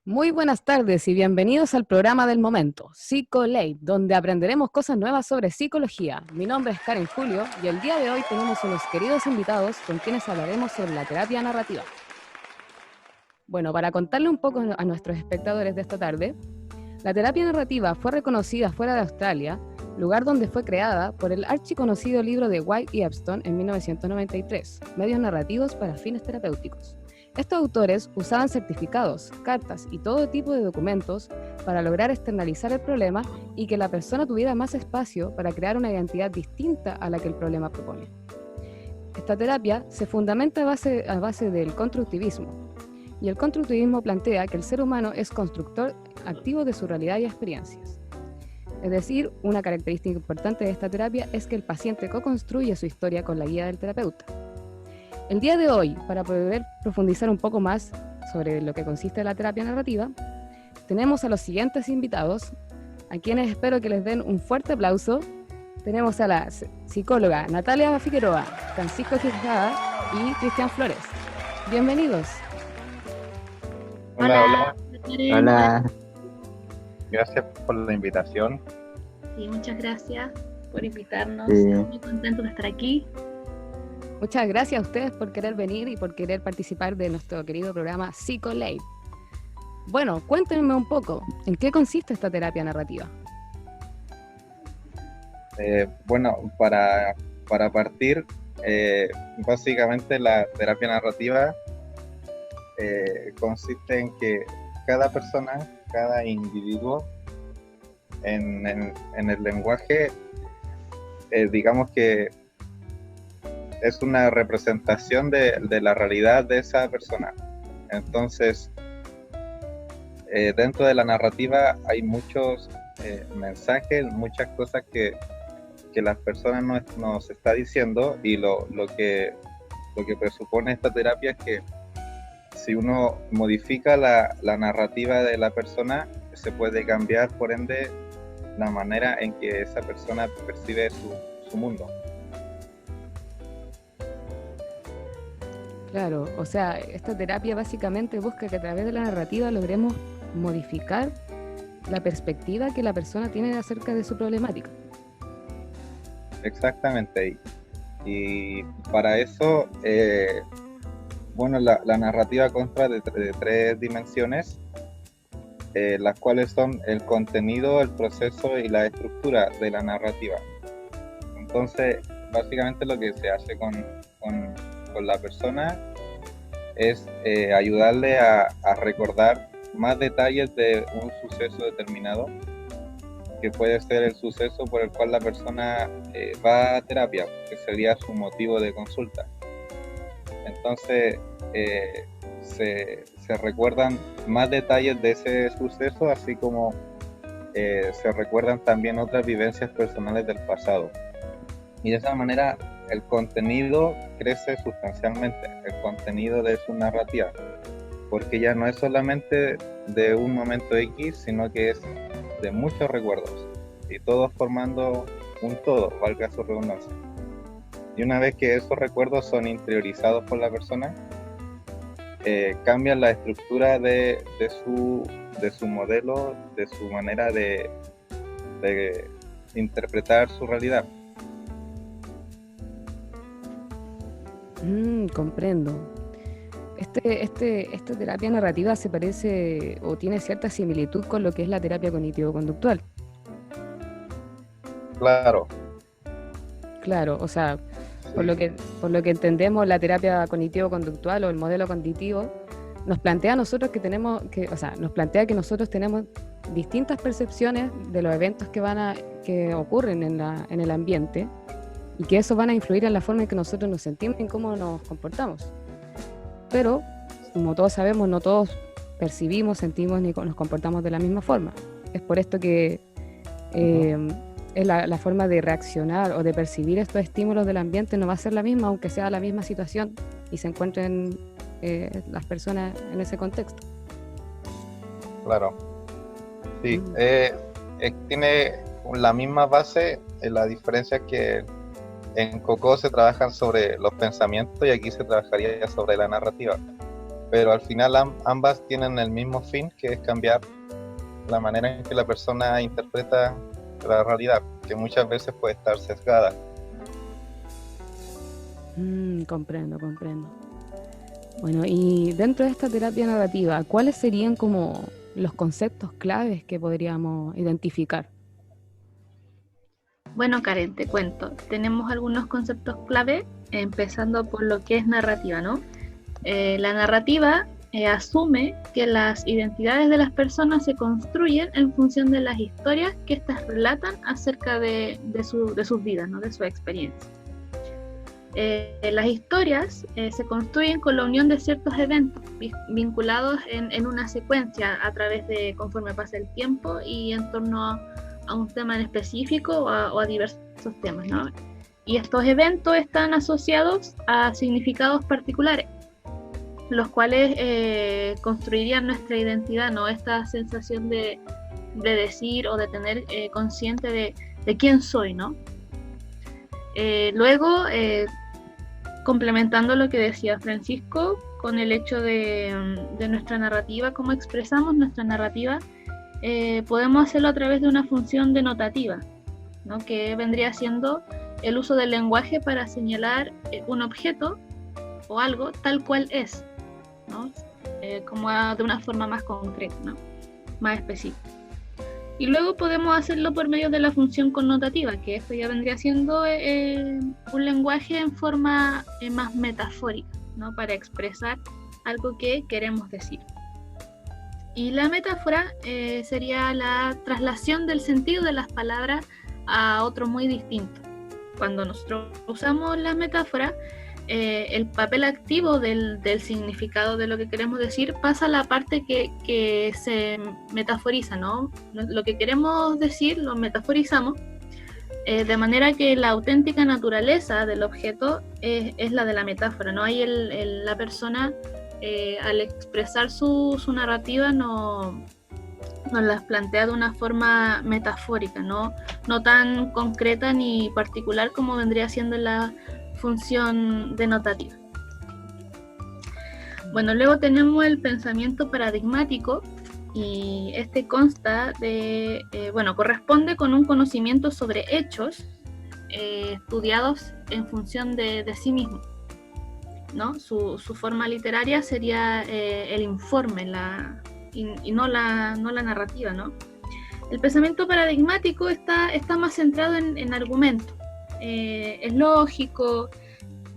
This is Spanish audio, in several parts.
Muy buenas tardes y bienvenidos al programa del momento, PsicoLate, donde aprenderemos cosas nuevas sobre psicología. Mi nombre es Karen Julio y el día de hoy tenemos unos queridos invitados con quienes hablaremos sobre la terapia narrativa. Bueno, para contarle un poco a nuestros espectadores de esta tarde, la terapia narrativa fue reconocida fuera de Australia, lugar donde fue creada por el archiconocido libro de White y Epstein en 1993, Medios narrativos para fines terapéuticos. Estos autores usaban certificados, cartas y todo tipo de documentos para lograr externalizar el problema y que la persona tuviera más espacio para crear una identidad distinta a la que el problema propone. Esta terapia se fundamenta a base del constructivismo, y el constructivismo plantea que el ser humano es constructor activo de su realidad y experiencias. Es decir, una característica importante de esta terapia es que el paciente co-construye su historia con la guía del terapeuta. El día de hoy, para poder profundizar un poco más sobre lo que consiste la terapia narrativa, tenemos a los siguientes invitados, a quienes espero que les den un fuerte aplauso. Tenemos a la psicóloga Natalia Figueroa, Francisco Quijada y Cristian Flores. Bienvenidos. Hola, Karen. hola. Gracias por la invitación. Sí, muchas gracias por invitarnos. Sí. Estamos muy contentos de estar aquí. Muchas gracias a ustedes por querer venir y por querer participar de nuestro querido programa PsicoLate. Bueno, cuéntenme un poco, ¿en qué consiste esta terapia narrativa? Bueno, para partir, básicamente la terapia narrativa consiste en que cada persona, cada individuo, en el lenguaje, digamos que es una representación de la realidad de esa persona. Entonces, dentro de la narrativa hay muchos mensajes, muchas cosas que las personas nos está diciendo, y lo que presupone esta terapia es que si uno modifica la narrativa de la persona, se puede cambiar, por ende, la manera en que esa persona percibe su mundo. Claro, o sea, esta terapia básicamente busca que a través de la narrativa logremos modificar la perspectiva que la persona tiene acerca de su problemática. Exactamente. Y para eso, bueno, la narrativa consta de tres dimensiones, las cuales son el contenido, el proceso y la estructura de la narrativa. Entonces, básicamente lo que se hace con la persona es ayudarle a recordar más detalles de un suceso determinado, que puede ser el suceso por el cual la persona va a terapia, que sería su motivo de consulta. Entonces, se recuerdan más detalles de ese suceso, así como se recuerdan también otras vivencias personales del pasado. Y de esa manera el contenido crece sustancialmente, el contenido de su narrativa, porque ya no es solamente de un momento X, sino que es de muchos recuerdos, y todos formando un todo, valga su redundancia. Y una vez que esos recuerdos son interiorizados por la persona, cambian la estructura de su modelo, de su manera de interpretar su realidad. Comprendo. Esta terapia narrativa se parece o tiene cierta similitud con lo que es la terapia cognitivo-conductual. Claro, o sea, sí. por lo que entendemos, la terapia cognitivo-conductual o el modelo cognitivo nos plantea a nosotros nos plantea que nosotros tenemos distintas percepciones de los eventos que ocurren en el ambiente, y que eso van a influir en la forma en que nosotros nos sentimos y en cómo nos comportamos. Pero, como todos sabemos, no todos percibimos, sentimos ni nos comportamos de la misma forma. Es por esto que es la forma de reaccionar o de percibir estos estímulos del ambiente no va a ser la misma, aunque sea la misma situación y se encuentren las personas en ese contexto. Claro. Sí, tiene la misma base. La diferencia es que en Coco se trabajan sobre los pensamientos y aquí se trabajaría sobre la narrativa. pero al final ambas tienen el mismo fin, que es cambiar la manera en que la persona interpreta la realidad, que muchas veces puede estar sesgada. Comprendo. Bueno, y dentro de esta terapia narrativa, ¿cuáles serían como los conceptos claves que podríamos identificar? Bueno, Karen, te cuento. Tenemos algunos conceptos clave, empezando por lo que es narrativa, ¿no? La narrativa asume que las identidades de las personas se construyen en función de las historias que éstas relatan acerca de sus vidas, ¿no? De su experiencia. Las historias se construyen con la unión de ciertos eventos vinculados en una secuencia a través de conforme pasa el tiempo y en torno a un tema en específico o a diversos temas, ¿no? Y estos eventos están asociados a significados particulares, los cuales construirían nuestra identidad, ¿no? Esta sensación de decir o de tener consciente de quién soy, ¿no? Luego, complementando lo que decía Francisco, con el hecho de nuestra narrativa, cómo expresamos nuestra narrativa, podemos hacerlo a través de una función denotativa, ¿no? Que vendría siendo el uso del lenguaje para señalar un objeto o algo tal cual es, ¿no? Como de una forma más concreta, ¿no? Más específica. Y luego podemos hacerlo por medio de la función connotativa, que esto ya vendría siendo un lenguaje en forma más metafórica, ¿no? Para expresar algo que queremos decir. Y la metáfora sería la traslación del sentido de las palabras a otro muy distinto. Cuando nosotros usamos la metáfora, el papel activo del significado de lo que queremos decir pasa a la parte que se metaforiza, ¿no? Lo que queremos decir lo metaforizamos, de manera que la auténtica naturaleza del objeto es la de la metáfora, ¿no? Ahí la persona, al expresar su narrativa, nos las plantea de una forma metafórica, no tan concreta ni particular como vendría siendo la función denotativa. Bueno, luego tenemos el pensamiento paradigmático, y este consta de, corresponde con un conocimiento sobre hechos estudiados en función de sí mismo, ¿no? Su forma literaria sería el informe, y no la narrativa, ¿no? El pensamiento paradigmático está más centrado en argumentos. Es lógico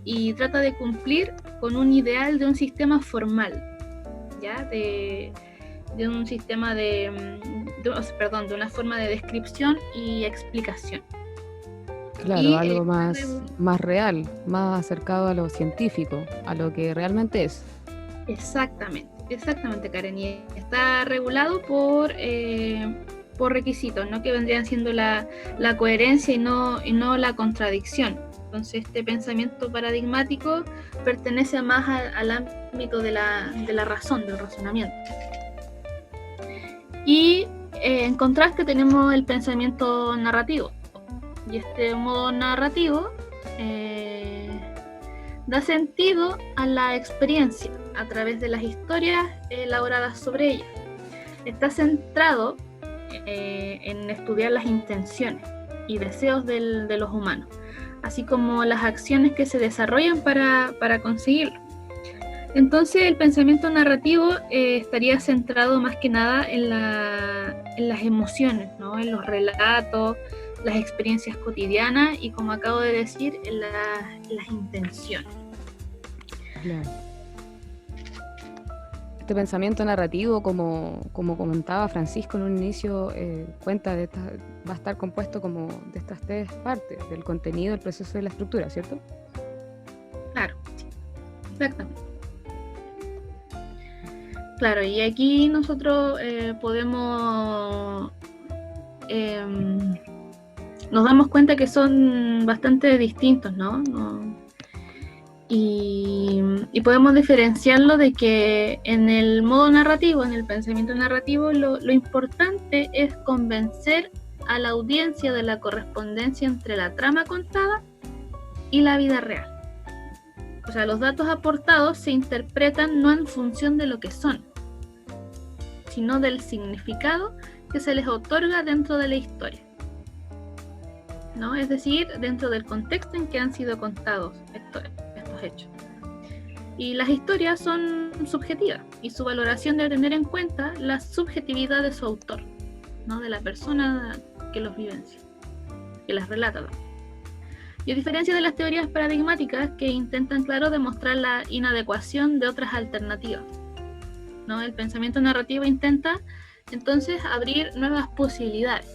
y trata de cumplir con un ideal de un sistema formal, ¿ya? De un sistema de una forma de descripción y explicación. Claro, y algo más real, más acercado a lo científico, a lo que realmente es. Exactamente, Karen. Y está regulado por requisitos, ¿no? Que vendrían siendo la coherencia y no la contradicción. Entonces, este pensamiento paradigmático pertenece más al ámbito de la razón, del razonamiento. Y en contraste tenemos el pensamiento narrativo. Y este modo narrativo da sentido a la experiencia a través de las historias elaboradas sobre ella. Está centrado en estudiar las intenciones y deseos de los humanos, así como las acciones que se desarrollan para conseguirlo. Entonces, el pensamiento narrativo estaría centrado más que nada en las emociones, ¿no? En los relatos, las experiencias cotidianas y, como acabo de decir, en las intenciones. Claro. Este pensamiento narrativo, como comentaba Francisco en un inicio, cuenta de va a estar compuesto como de estas tres partes: del contenido, el proceso y la estructura, ¿cierto? Claro, sí, exactamente. Claro, y aquí nosotros podemos nos damos cuenta que son bastante distintos, ¿no? Y podemos diferenciarlo de que en el modo narrativo, en el pensamiento narrativo, lo importante es convencer a la audiencia de la correspondencia entre la trama contada y la vida real. o sea, los datos aportados se interpretan no en función de lo que son, sino del significado que se les otorga dentro de la historia, ¿no? Es decir, dentro del contexto en que han sido contados estos hechos. Y las historias son subjetivas y su valoración debe tener en cuenta la subjetividad de su autor, ¿no? De la persona que los vivencia, que las relata. Y a diferencia de las teorías paradigmáticas que intentan, claro, demostrar la inadecuación de otras alternativas, ¿no? El pensamiento narrativo intenta entonces abrir nuevas posibilidades,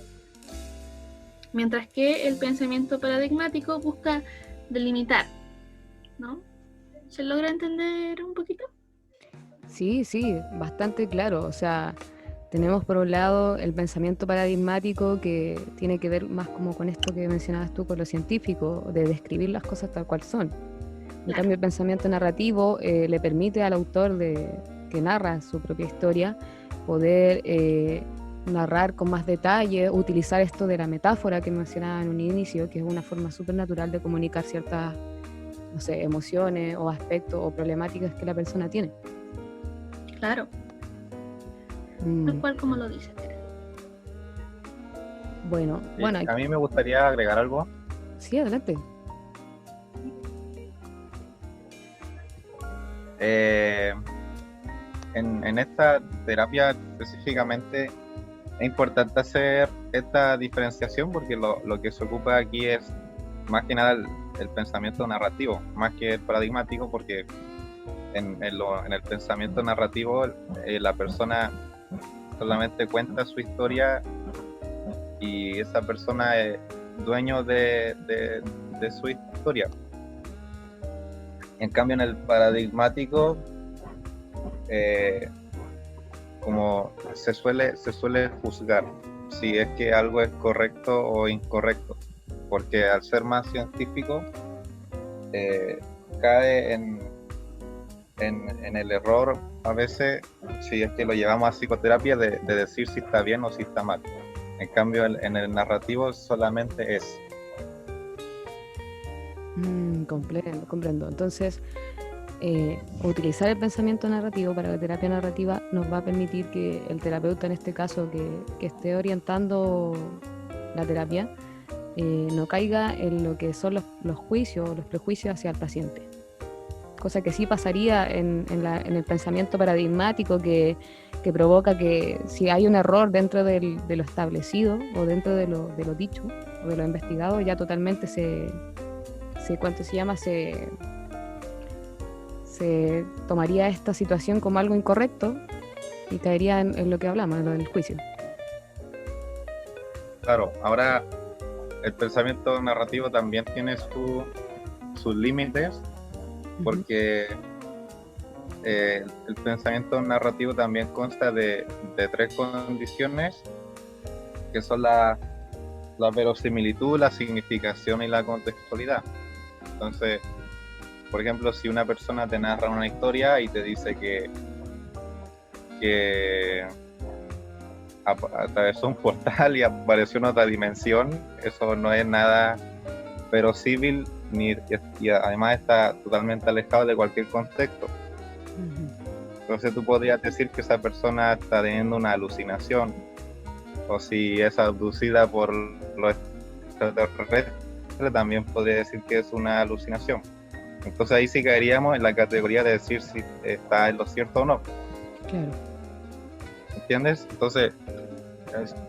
mientras que el pensamiento paradigmático busca delimitar, ¿no? ¿Se logra entender un poquito? Sí, bastante claro. O sea, tenemos por un lado el pensamiento paradigmático que tiene que ver más como con esto que mencionabas tú, con lo científico, de describir las cosas tal cual son. En cambio, el pensamiento narrativo le permite al autor que narra su propia historia poder narrar con más detalle, utilizar esto de la metáfora que mencionaba en un inicio, que es una forma súper natural de comunicar ciertas, no sé, emociones o aspectos o problemáticas que la persona tiene. Claro. Tal cual como lo dice Tere. Bueno, a mí me gustaría agregar algo. Sí, adelante. En esta terapia específicamente es importante hacer esta diferenciación porque lo que se ocupa aquí es más que nada el pensamiento narrativo, más que el paradigmático, porque en el pensamiento narrativo la persona solamente cuenta su historia y esa persona es dueño de su historia. En cambio, en el paradigmático, como se suele juzgar si es que algo es correcto o incorrecto, porque al ser más científico cae en el error a veces, si es que lo llevamos a psicoterapia, de decir si está bien o si está mal. En cambio, en el narrativo solamente es. Comprendo. Entonces, utilizar el pensamiento narrativo para la terapia narrativa nos va a permitir que el terapeuta, en este caso, que esté orientando la terapia, no caiga en lo que son los juicios o los prejuicios hacia el paciente. Cosa que sí pasaría en el pensamiento paradigmático que provoca que si hay un error dentro de lo establecido o dentro de lo dicho o de lo investigado, ya totalmente se tomaría esta situación como algo incorrecto y caería en lo que hablamos, en lo del juicio. Claro, ahora el pensamiento narrativo también tiene sus límites, porque el pensamiento narrativo también consta de 3 condiciones, que son la verosimilitud, la significación y la contextualidad. Entonces, por ejemplo, si una persona te narra una historia y te dice que atravesó un portal y apareció en otra dimensión, eso no es nada verosímil y además está totalmente alejado de cualquier contexto. Entonces tú podrías decir que esa persona está teniendo una alucinación, o si es abducida por los extraterrestres, también podría decir que es una alucinación. Entonces ahí sí caeríamos en la categoría de decir si está en lo cierto o no. Claro. ¿Entiendes? Entonces,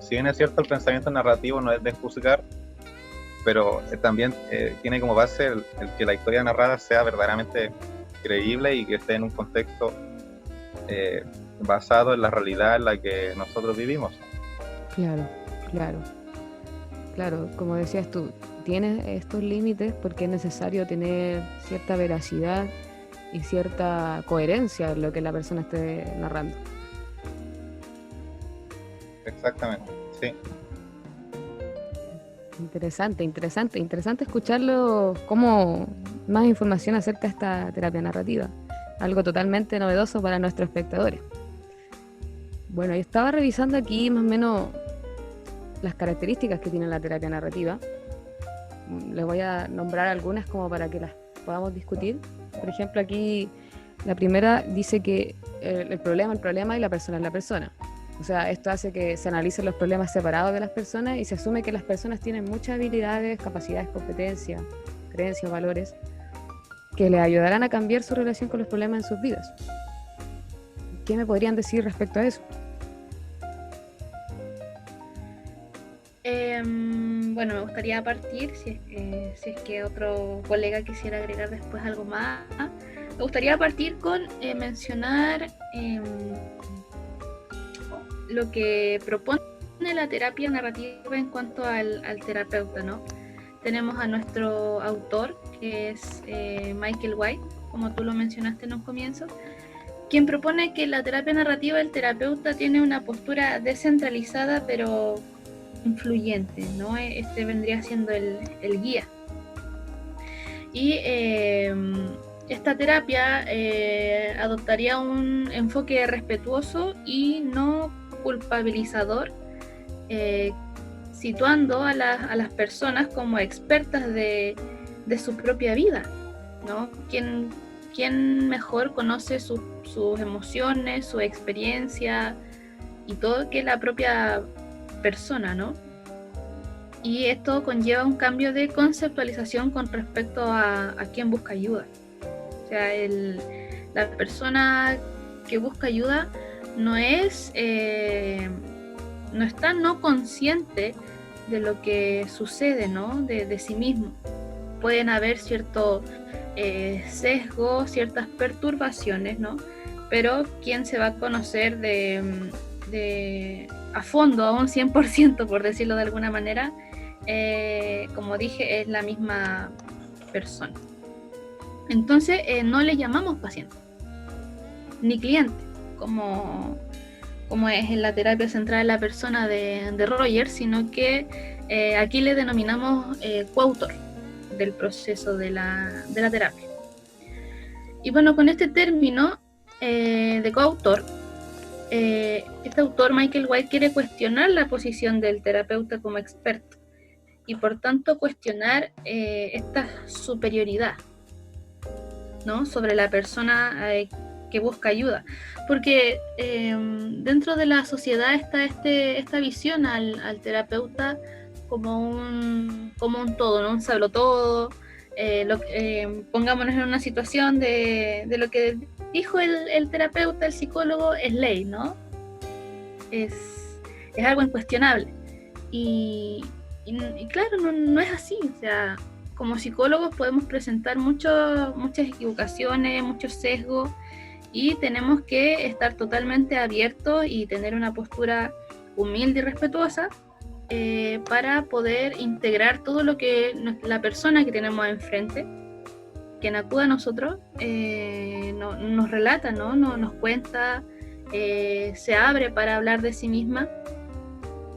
si bien es cierto, el pensamiento narrativo no es de juzgar, pero también tiene como base el que la historia narrada sea verdaderamente creíble y que esté en un contexto basado en la realidad en la que nosotros vivimos. Claro, como decías tú, tiene estos límites porque es necesario tener cierta veracidad y cierta coherencia en lo que la persona esté narrando. Exactamente, sí. Interesante escucharlo, como más información acerca de esta terapia narrativa, algo totalmente novedoso para nuestros espectadores. Bueno, yo estaba revisando aquí más o menos las características que tiene la terapia narrativa. Les voy a nombrar algunas como para que las podamos discutir. Por ejemplo, aquí la primera dice que el problema y la persona es la persona. O sea, esto hace que se analicen los problemas separados de las personas y se asume que las personas tienen muchas habilidades, capacidades, competencias, creencias, valores, que les ayudarán a cambiar su relación con los problemas en sus vidas. ¿Qué me podrían decir respecto a eso? Bueno, me gustaría partir, si es que otro colega quisiera agregar después algo más. Me gustaría partir con mencionar lo que propone la terapia narrativa en cuanto al terapeuta, ¿no? Tenemos a nuestro autor, que es Michael White, como tú lo mencionaste en un comienzo, quien propone que la terapia narrativa del terapeuta tiene una postura descentralizada pero influyente, ¿no? Este vendría siendo el guía. Y esta terapia adoptaría un enfoque respetuoso y no culpabilizador, situando a las personas como expertas de su propia vida, ¿no? ¿Quién mejor conoce sus emociones, su experiencia y todo que la propia persona, ¿no? Y esto conlleva un cambio de conceptualización con respecto a quien busca ayuda. O sea, la persona que busca ayuda no está no consciente de lo que sucede, ¿no? De sí mismo. Pueden haber ciertos sesgos, ciertas perturbaciones, ¿no? Pero quien se va a conocer a fondo, a un 100%, por decirlo de alguna manera, como dije, es la misma persona. Entonces, no le llamamos paciente, ni cliente, como es en la terapia centrada en la persona de Rogers, sino que aquí le denominamos coautor del proceso de la terapia. Y bueno, con este término de coautor, este autor, Michael White, quiere cuestionar la posición del terapeuta como experto y por tanto cuestionar esta superioridad, ¿no? Sobre la persona que busca ayuda, porque dentro de la sociedad está esta visión al terapeuta como un todo, ¿no? Un sablotodo. Pongámonos en una situación de lo que dijo el terapeuta, el psicólogo, es ley, ¿no? Es algo incuestionable. Y claro, no es así. O sea, como psicólogos podemos presentar muchas equivocaciones, muchos sesgos, y tenemos que estar totalmente abiertos y tener una postura humilde y respetuosa para poder integrar todo lo que la persona que tenemos enfrente, quien acude a nosotros, nos relata, ¿no? Nos cuenta, se abre para hablar de sí misma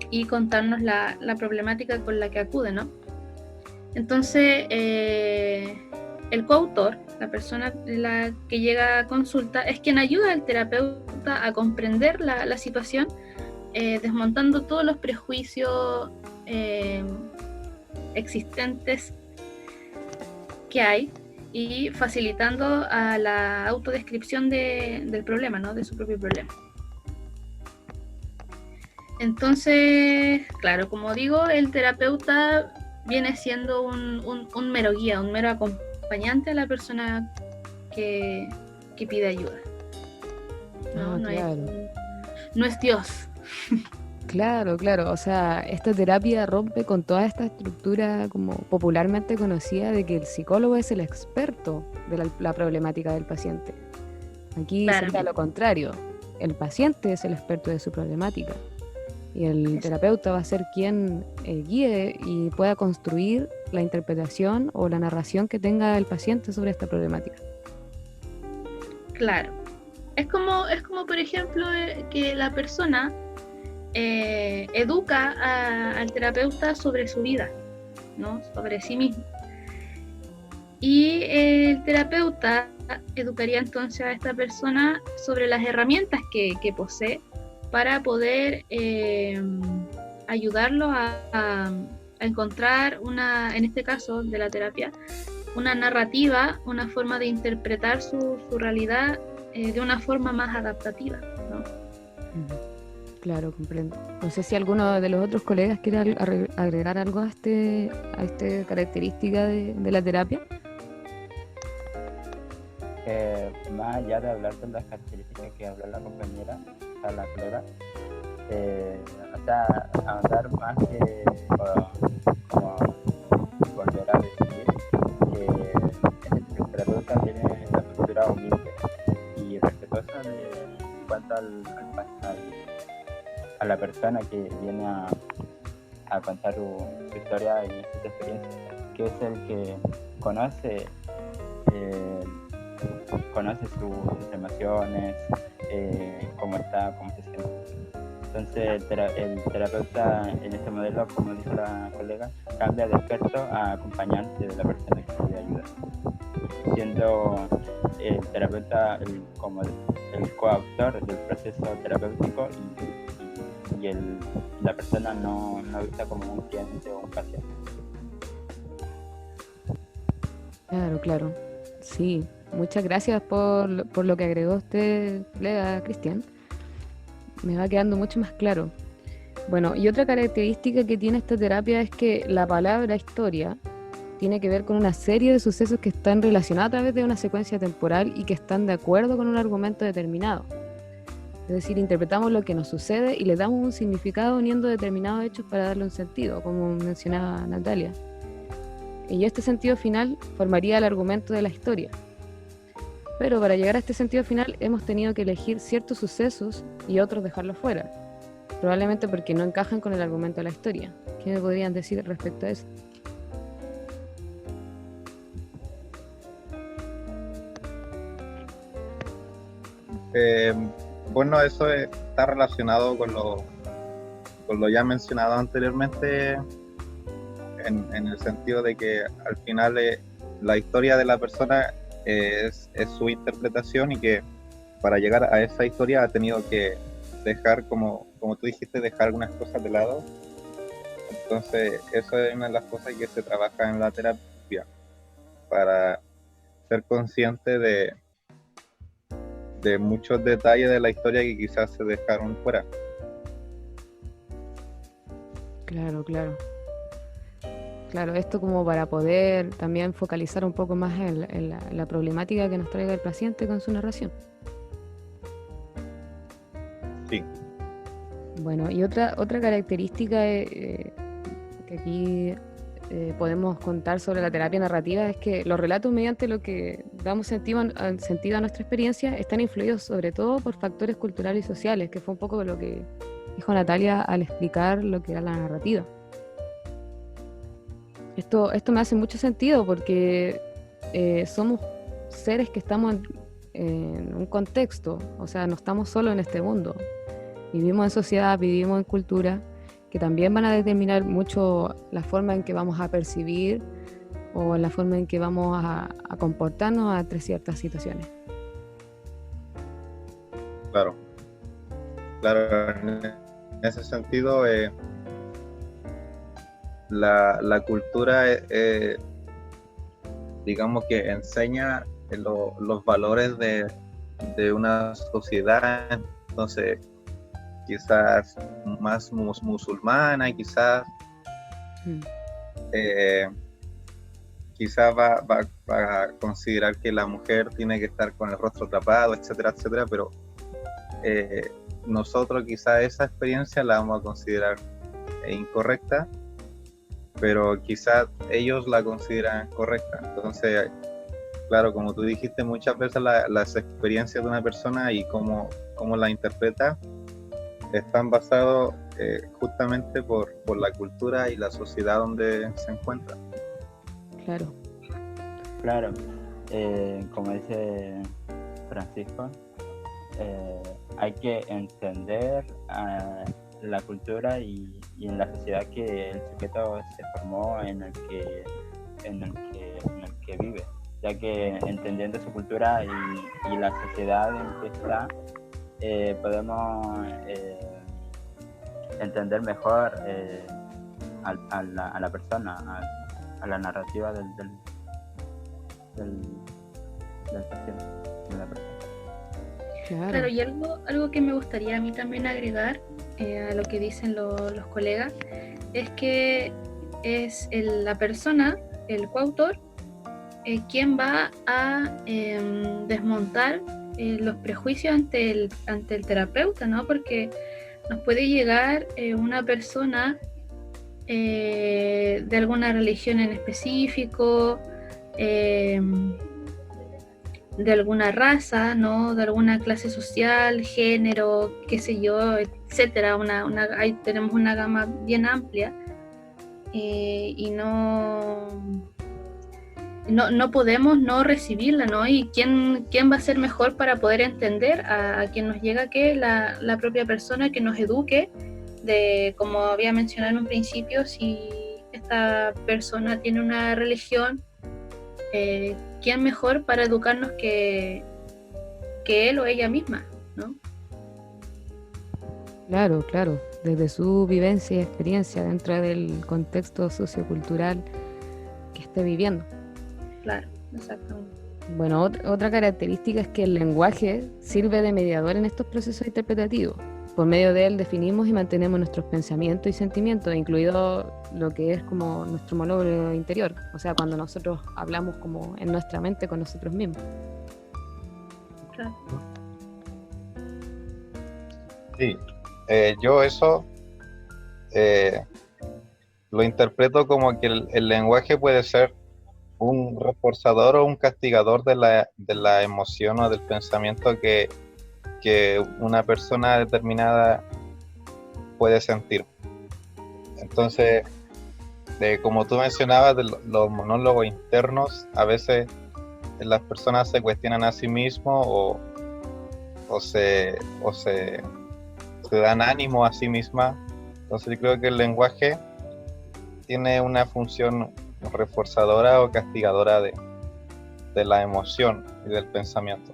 y contarnos la problemática con la que acude, ¿no? Entonces, el coautor, la persona la que llega a consulta, es quien ayuda al terapeuta a comprender la situación, desmontando todos los prejuicios existentes que hay y facilitando a la autodescripción del problema, ¿no? De su propio problema. Entonces, claro, como digo, el terapeuta viene siendo un mero guía, un mero acompañante a la persona que pide ayuda. No es Dios. Claro, o sea, esta terapia rompe con toda esta estructura como popularmente conocida de que el psicólogo es el experto de la problemática del paciente. Aquí sería lo contrario, el paciente es el experto de su problemática y el terapeuta va a ser quien guíe y pueda construir la interpretación o la narración que tenga el paciente sobre esta problemática. Claro, es como por ejemplo que la persona educa al terapeuta sobre su vida, ¿no? Sobre sí mismo. Y el terapeuta educaría entonces a esta persona sobre las herramientas que posee para poder ayudarlo a encontrar en este caso de la terapia, una narrativa, una forma de interpretar su realidad de una forma más adaptativa, ¿no? Claro, comprendo. No sé si alguno de los otros colegas quiere agregar algo a esta característica de la terapia. Más allá de hablar de las características que habló la compañera, o la colega, o sea, avanzar más que como volver a decir que el terapeuta tiene la postura humilde y respetuosa en cuanto a la persona que viene a contar su historia y sus experiencias, que es el que conoce sus emociones, cómo está, cómo se siente. Entonces el terapeuta en este modelo, como dijo la colega, cambia de experto a acompañante de la persona que pide ayuda, siendo el terapeuta como el coautor del proceso terapéutico y la persona no vista como un cliente o un paciente. Claro. Sí, muchas gracias por lo que agregó usted, colega Cristian. Me va quedando mucho más claro. Bueno, y otra característica que tiene esta terapia es que la palabra historia tiene que ver con una serie de sucesos que están relacionados a través de una secuencia temporal y que están de acuerdo con un argumento determinado. Es decir, interpretamos lo que nos sucede y le damos un significado uniendo determinados hechos para darle un sentido, como mencionaba Natalia. Y este sentido final formaría el argumento de la historia. Pero para llegar a este sentido final hemos tenido que elegir ciertos sucesos y otros dejarlos fuera, probablemente porque no encajan con el argumento de la historia. ¿Qué me podrían decir respecto a eso? Bueno, eso está relacionado con lo ya mencionado anteriormente, en el sentido de que al final la historia de la persona es su interpretación, y que para llegar a esa historia ha tenido que dejar, como tú dijiste, dejar algunas cosas de lado. Entonces eso es una de las cosas que se trabaja en la terapia, para ser consciente de muchos detalles de la historia que quizás se dejaron fuera. Claro, esto como para poder también focalizar un poco más en la problemática que nos traiga el paciente con su narración. Sí. Bueno, y otra característica que aquí podemos contar sobre la terapia narrativa es que los relatos, mediante lo que damos sentido a nuestra experiencia, están influidos sobre todo por factores culturales y sociales, que fue un poco lo que dijo Natalia al explicar lo que era la narrativa. Esto me hace mucho sentido porque somos seres que estamos en un contexto, o sea, no estamos solos en este mundo. Vivimos en sociedad, vivimos en cultura, que también van a determinar mucho la forma en que vamos a percibir o la forma en que vamos a comportarnos ante ciertas situaciones. Claro, en ese sentido, la cultura, digamos que enseña los valores de una sociedad, entonces quizás más musulmana, quizás va a considerar que la mujer tiene que estar con el rostro tapado, etcétera, pero nosotros quizás esa experiencia la vamos a considerar incorrecta, pero quizás ellos la consideran correcta. Entonces, claro, como tú dijiste, muchas veces las experiencias de una persona y cómo la interpreta están basados justamente por la cultura y la sociedad donde se encuentra. Claro, como dice Francisco, hay que entender la cultura y en la sociedad que el sujeto se formó, en el que vive, ya que entendiendo su cultura y la sociedad en que está, podemos entender mejor a la persona, a la narrativa del, del paciente, de la persona. Claro, y algo que me gustaría a mí también agregar a lo que dicen los colegas es que es la persona, el coautor, quien va a desmontar los prejuicios ante el terapeuta, ¿no? Porque nos puede llegar una persona de alguna religión en específico, de alguna raza, ¿no? De alguna clase social, género, qué sé yo, etcétera. Ahí tenemos una gama bien amplia y no podemos no recibirla, ¿no? Y quién va a ser mejor para poder entender a quien nos llega que la propia persona que nos eduque, de como había mencionado en un principio, si esta persona tiene una religión, ¿quién mejor para educarnos que él o ella misma, ¿no? Claro, claro, desde su vivencia y experiencia dentro del contexto sociocultural que esté viviendo. Claro, exactamente. Bueno, otra característica es que el lenguaje sirve de mediador en estos procesos interpretativos. Por medio de él definimos y mantenemos nuestros pensamientos y sentimientos, incluido lo que es como nuestro monólogo interior, o sea, cuando nosotros hablamos como en nuestra mente con nosotros mismos. Claro. Sí, yo eso lo interpreto como que el lenguaje puede ser un reforzador o un castigador de la emoción o del pensamiento que una persona determinada puede sentir. Entonces, como tú mencionabas, de los monólogos internos, a veces las personas se cuestionan a sí mismos o se dan ánimo a sí mismas. Entonces yo creo que el lenguaje tiene una función reforzadora o castigadora de la emoción y del pensamiento.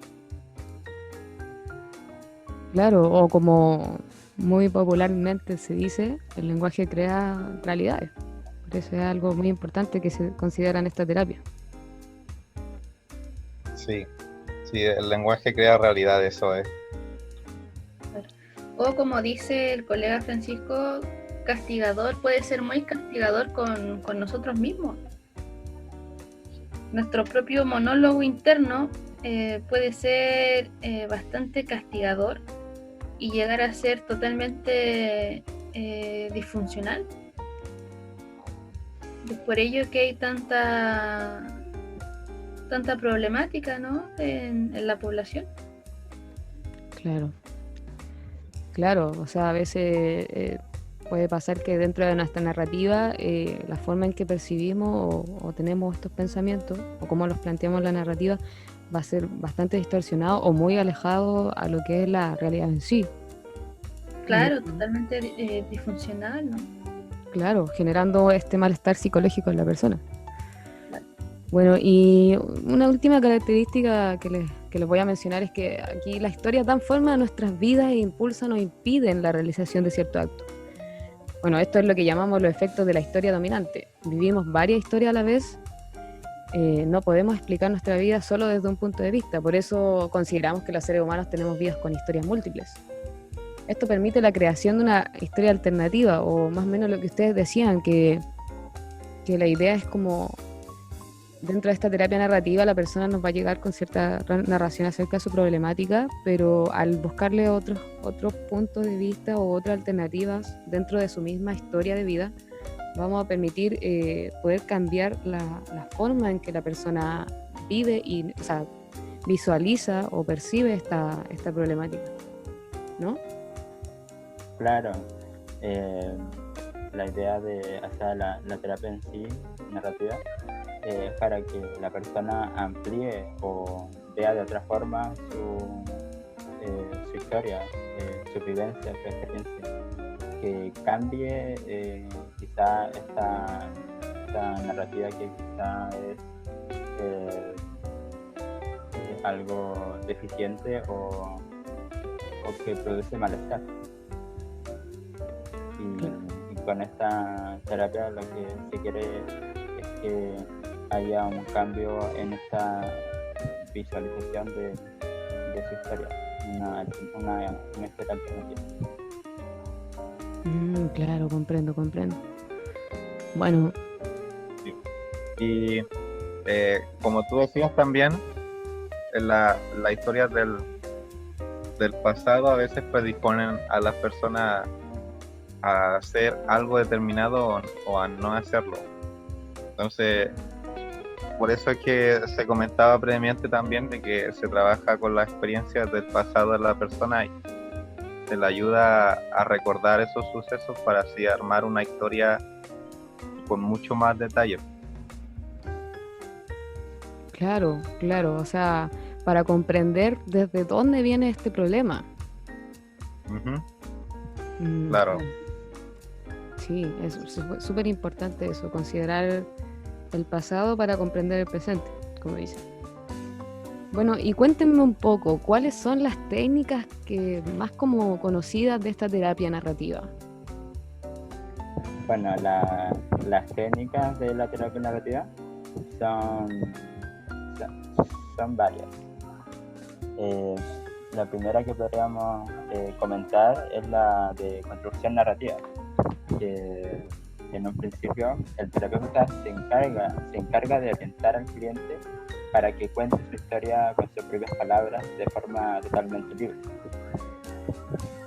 Claro, o como muy popularmente se dice, el lenguaje crea realidades. Por eso es algo muy importante que se considera en esta terapia. Sí, el lenguaje crea realidad, eso es. O como dice el colega Francisco, castigador, puede ser muy castigador con nosotros mismos. Nuestro propio monólogo interno puede ser bastante castigador y llegar a ser totalmente disfuncional. Es por ello que hay tanta problemática, ¿no? en la población. Claro, o sea, a veces puede pasar que dentro de nuestra narrativa la forma en que percibimos o tenemos estos pensamientos o cómo los planteamos en la narrativa va a ser bastante distorsionado o muy alejado a lo que es la realidad en sí. Claro, totalmente disfuncional, ¿no? Claro, generando este malestar psicológico en la persona. Bueno, y una última característica que les voy a mencionar es que aquí las historias dan forma a nuestras vidas e impulsan o impiden la realización de ciertos actos. Bueno, esto es lo que llamamos los efectos de la historia dominante. Vivimos varias historias a la vez. No podemos explicar nuestra vida solo desde un punto de vista. Por eso consideramos que los seres humanos tenemos vidas con historias múltiples. Esto permite la creación de una historia alternativa, o más o menos lo que ustedes decían, que la idea es como dentro de esta terapia narrativa la persona nos va a llegar con cierta narración acerca de su problemática, pero al buscarle otros puntos de vista o otras alternativas dentro de su misma historia de vida, vamos a permitir poder cambiar la forma en que la persona vive y, o sea, visualiza o percibe esta problemática, ¿no? Claro, la idea de hacer la terapia en sí, narrativa, es para que la persona amplíe o vea de otra forma su historia, su vivencia, su experiencia, que cambie quizá esta narrativa que quizá es algo deficiente o que produce malestar. Y con esta terapia lo que se quiere es que haya un cambio en esta visualización de su historia, una historia alternativa. Claro, comprendo. Bueno, Y como tú decías también, la historia del pasado a veces predisponen a las personas a hacer algo determinado o a no hacerlo. Entonces, por eso es que se comentaba previamente también de que se trabaja con las experiencias del pasado de la persona y se le ayuda a recordar esos sucesos para así armar una historia con mucho más detalle. claro, o sea, para comprender desde dónde viene este problema. Ujú. Claro. Sí, es súper importante eso, considerar el pasado para comprender el presente, como dicen. Bueno, y cuéntenme un poco, ¿cuáles son las técnicas más como conocidas de esta terapia narrativa? Bueno, las técnicas de la terapia narrativa son varias. La primera que podríamos comentar es la de construcción narrativa, que en un principio el terapeuta se encarga de orientar al cliente para que cuente su historia con sus propias palabras de forma totalmente libre.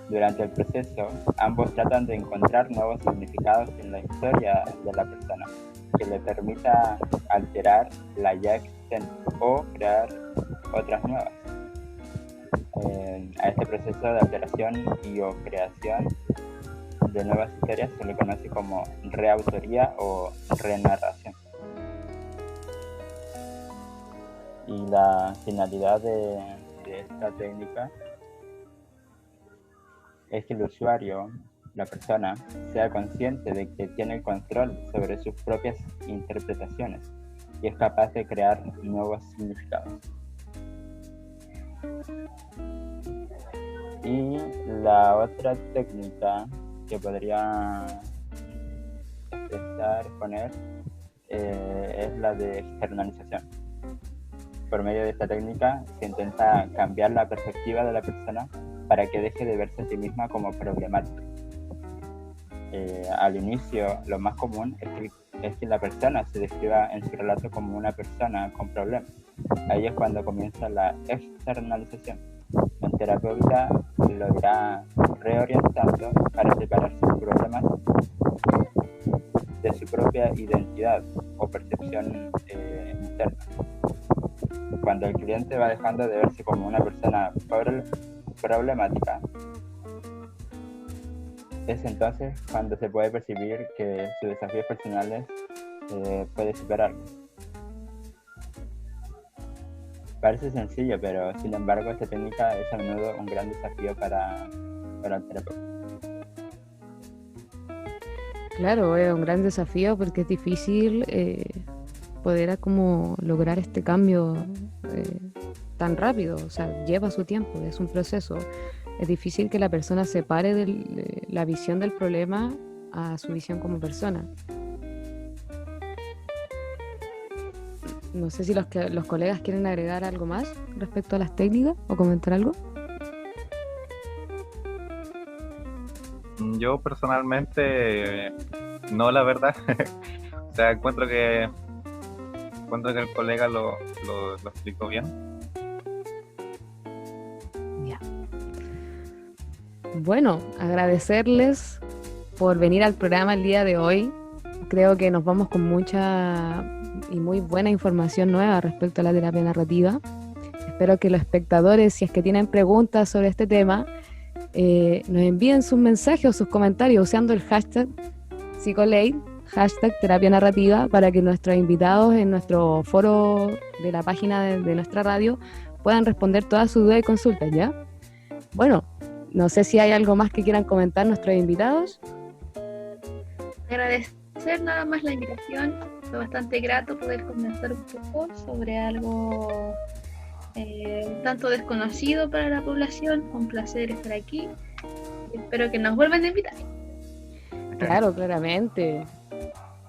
Durante el proceso, ambos tratan de encontrar nuevos significados en la historia de la persona, que le permita alterar la ya existente o crear otras nuevas. A este proceso de alteración y o creación de nuevas historias se le conoce como reautoría o renarración. Y la finalidad de esta técnica es que el usuario, la persona, sea consciente de que tiene el control sobre sus propias interpretaciones y es capaz de crear nuevos significados. Y la otra técnica que podría exponer es la de externalización. Por medio de esta técnica se intenta cambiar la perspectiva de la persona para que deje de verse a sí misma como problemática. Al inicio, lo más común es que la persona se describa en su relato como una persona con problemas. Ahí es cuando comienza la externalización. El terapeuta lo irá reorientando para separar sus problemas de su propia identidad o percepción interna. Cuando el cliente va dejando de verse como una persona problemática, es entonces cuando se puede percibir que sus desafíos personales puede superarlos. Parece sencillo, pero sin embargo esta técnica es a menudo un gran desafío para el terapeuta. Claro, es un gran desafío porque es difícil poder como lograr este cambio tan rápido, o sea, lleva su tiempo, es un proceso. Es difícil que la persona separe de la visión del problema a su visión como persona. No sé si los colegas quieren agregar algo más respecto a las técnicas o comentar algo. Yo personalmente no, la verdad. O sea, encuentro que el colega lo explicó bien. Ya. Bueno, agradecerles por venir al programa el día de hoy. Creo que nos vamos con mucha y muy buena información nueva respecto a la terapia narrativa. Espero que los espectadores, si es que tienen preguntas sobre este tema, nos envíen sus mensajes o sus comentarios usando el hashtag Psicolate, hashtag terapia narrativa, para que nuestros invitados en nuestro foro de la página de nuestra radio puedan responder todas sus dudas y consultas, ¿ya? Bueno, no sé si hay algo más que quieran comentar nuestros invitados. Agradecer nada más la invitación, fue bastante grato poder conversar un poco sobre algo un tanto desconocido para la población. Un placer estar aquí y espero que nos vuelvan a invitar. Claro, claramente.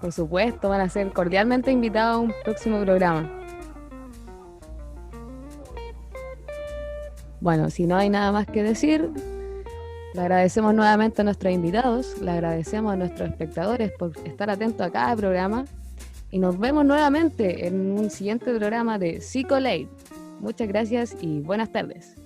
Por supuesto, van a ser cordialmente invitados a un próximo programa. Bueno, si no hay nada más que decir, le agradecemos nuevamente a nuestros invitados, le agradecemos a nuestros espectadores por estar atentos a cada programa y nos vemos nuevamente en un siguiente programa de Psicolate. Muchas gracias y buenas tardes.